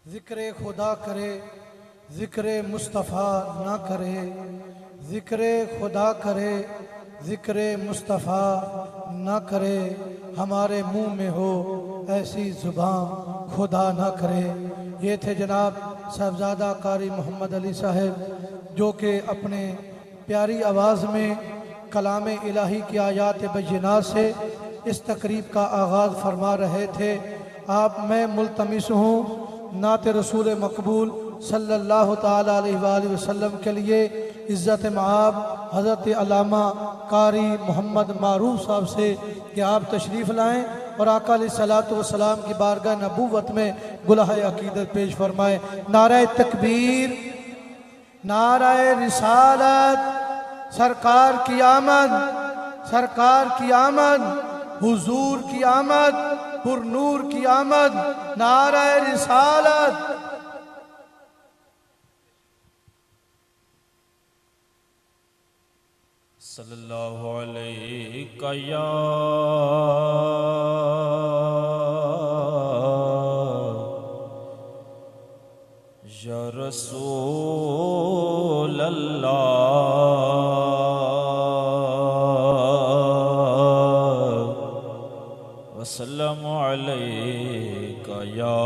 ज़िक्र खुदा करे ज़िक्र मुस्तफ़ा ना करे, ज़िक्र खुदा करे ज़िक्र मुस्तफ़ा ना करे, हमारे मुंह में हो ऐसी ज़ुबान खुदा ना करे। ये थे जनाब साहबजादा कारी मोहम्मद अली साहब, जो कि अपने प्यारी आवाज़ में कलाम इलाही की आयात बय्यिनात से इस तकरीब का आगाज़ फरमा रहे थे। मैं मुल्तमिस हूँ नात रसूल मकबूल सल्लल्लाहु ताला अलैहि वसल्लम के लिए इज़्ज़त मआब हज़रत अल्लामा कारी मोहम्मद मारूफ साहब से कि आप तशरीफ़ लाएँ और आका अलैहिस्सलातु वस्सलाम की बारगाह नबूवत में गुलाहे अकीदत पेश फरमाएँ। नारे तकबीर, नारे रिसालत, सरकार की आमद, सरकार की आमद, हुजूर की आमद, पुरनूर की आमद, नारे रिसालत। सल्लल्लाहु अलैहि या रसूल अल्लाह वसल्लमु अलैका या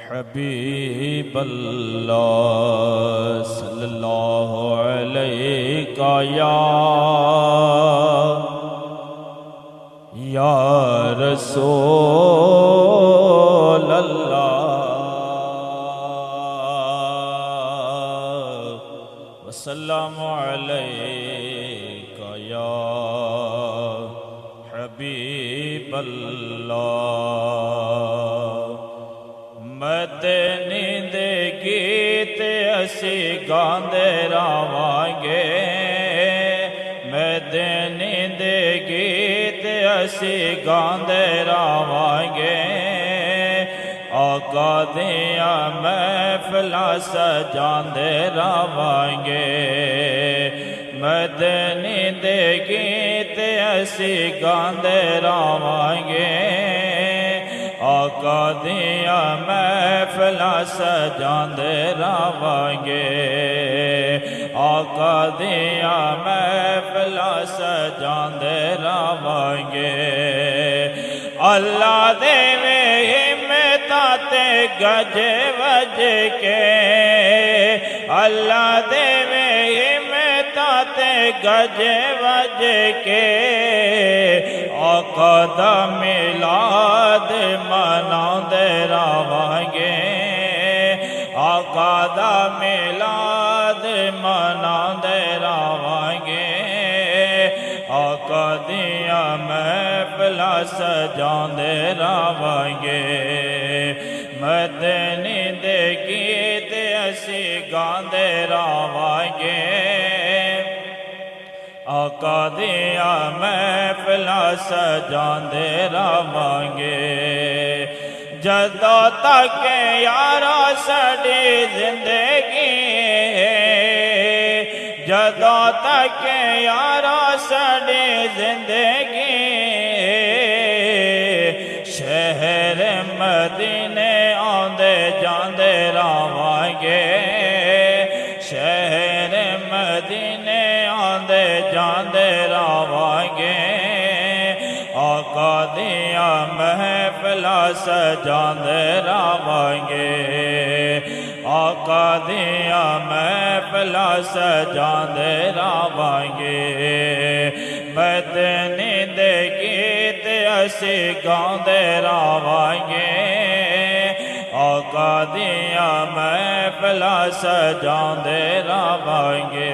हबीब अल्लाह सल्लल्लाहु अलैका या रसूल अल्लाह वसल्लमु अलैका या हबीब अल्लाह। मदनी दे गीत असी गांदे रावांगे, मदनी दे गीत असी गांदे रावांगे, आका दिया महफिलां सजांदे रावांगे। मदनी दे गीत असी गांदे रावांगे, आका दिया महफिलां सजांदे रावांगे, आका दिया महफिलां सजांदे रावांगे। अल्लाह देवे हिम्मतां ते गज वज के, अल्लाह देवे हिम्मतां ते गज वज के, आका दा मिलाद मनांदे रावांगे, आका दा मिलाद मनांदे रावांगे, आका दिया महफिलां सजांदे रावांगे। मदनी दे गीत असी गांदे रावांगे, आका दिया महफिलां सजांदे रावांगे। जदों तक यारा साडी जिंदगी, जदों तक यारा साडी जिंदगी, शहर मदीने आंदे जांदे रावांगे, शहर मदीने आंदे जांदे रावांगे, आका दिया महफिलां सजांदे रावांगे, आका दिया महफिलां सजांदे रावांगे। मदनी दे गीत असी गांदे रावांगे, आका दिया महफिलां सजांदे रावांगे।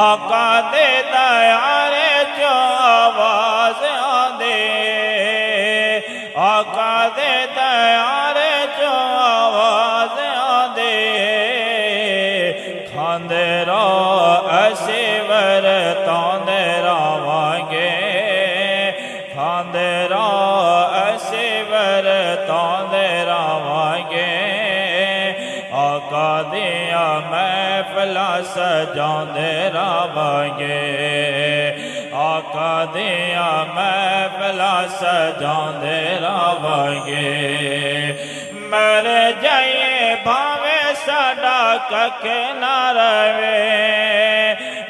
आका दे दयारे जो आवाज़ आंदे, आका दे दयारे जो आवाज़ आंदे, खांदे रो असी वरतांदे रावांगे, खांदे रो असी वरतांदे रावांगे, आका दिया महफिलां सजांदे रावांगे, आका दिया महफिला सजांदे रहांगे। मर जाइए भावे साडा कख ना रवे,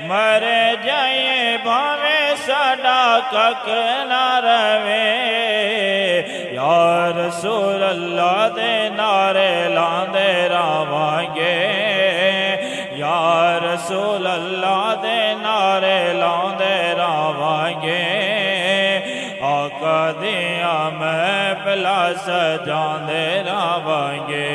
मर जाइए भावे साडा कख ना रवे। या रसूल अल्लाह दे नारे लांदे रहांगे, या रसूल अल्लाह दे नारे लांदे रहांगे। आका दिया महफिला सजांदे रहांगे,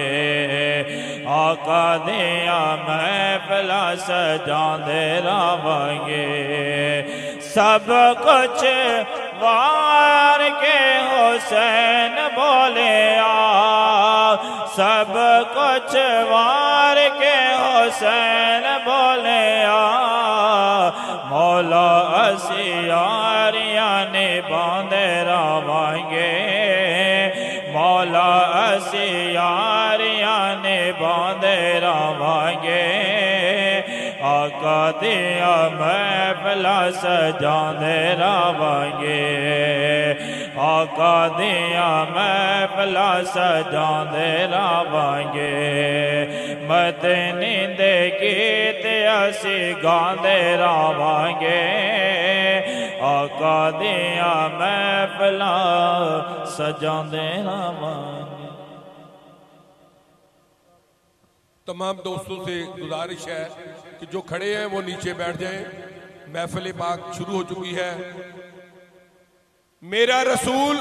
आका दिया महफिला सजांदे रहांगे। सब कुछ वार के हुसैन बोले सब कुछ वार के हुसैन बोले मौला असियारिया ने बांधे रहांगे, मौला असियारिया ने बांधे रहांगे। आका दिया महफिला सजांदे रहांगे, आका दिया महफिला सजांदे रहांगे। मदनी दे गीत असी गांदे रहांगे, आका दिया महफिला सजांदे रहांगे। तमाम दोस्तों से गुजारिश है कि जो खड़े हैं वो नीचे बैठ जाएं। महफिल पाक शुरू हो चुकी है। मेरा रसूल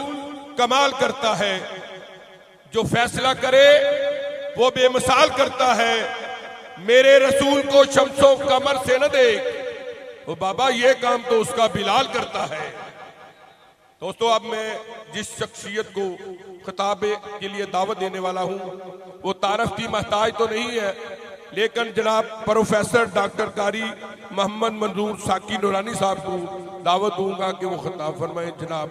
कमाल करता है, जो फैसला करे वो बेमिसाल करता है। मेरे रसूल को शम्सो कमर से न देख, वो बाबा ये काम तो उसका बिलाल करता है। दोस्तों, अब मैं जिस शख्सियत को खिताब के लिए दावत देने वाला हूं वो तारफ की महताज तो नहीं है, लेकिन जनाब प्रोफेसर डॉक्टर कारी मोहम्मद मंजूर साकी नूरानी साहब को दावत दूंगा कि वो खिताब फरमाएं। जनाब